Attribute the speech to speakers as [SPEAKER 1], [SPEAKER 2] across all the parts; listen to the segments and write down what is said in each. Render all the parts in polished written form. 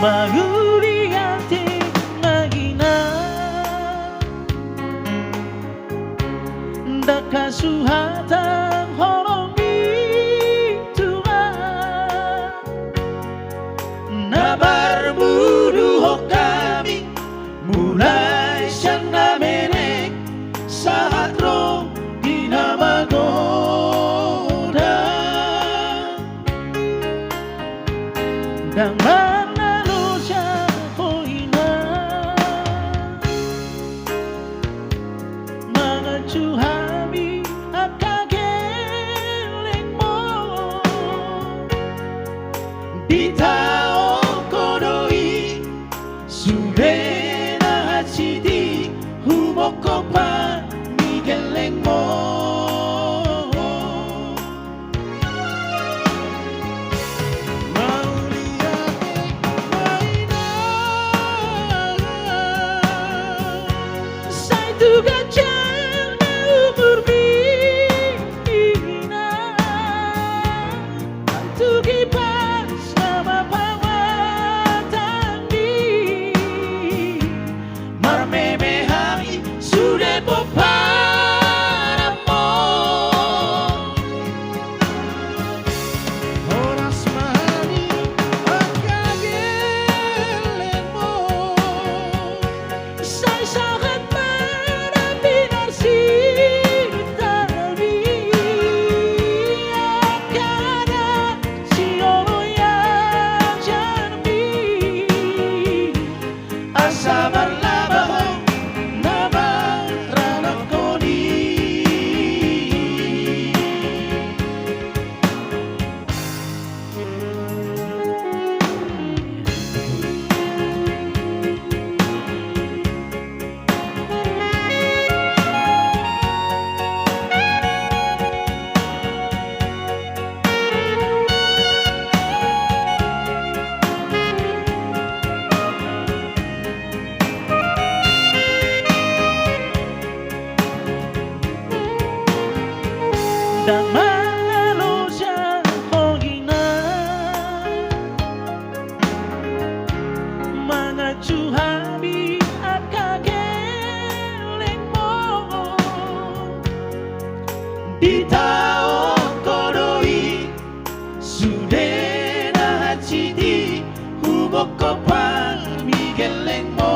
[SPEAKER 1] 마무리한테 나기나 Dakasuhatang horomi Tuhan Nabar muruho kami mulai sana menek saat roh dinamagoda dan manalo siya koina mga tsuhami at kageling mo di tao kodoi sube na hachidi humoko pa migeleng mo dan manalo siya kogina mga tsuhami at kageling mo di tao kodoi sude na hachidi humoko pa migeleng mo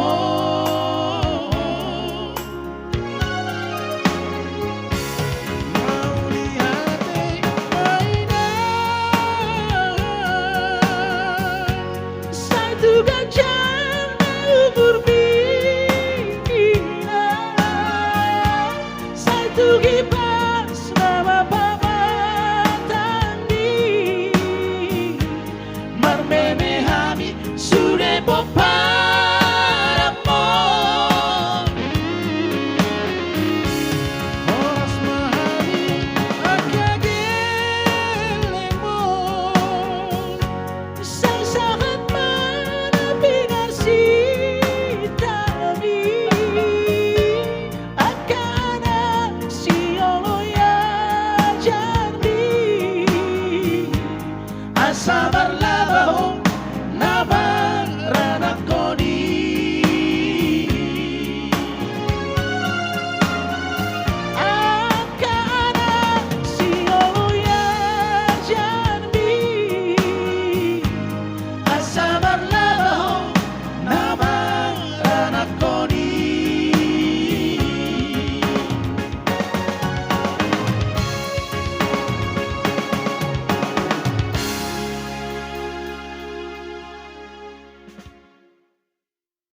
[SPEAKER 1] Sama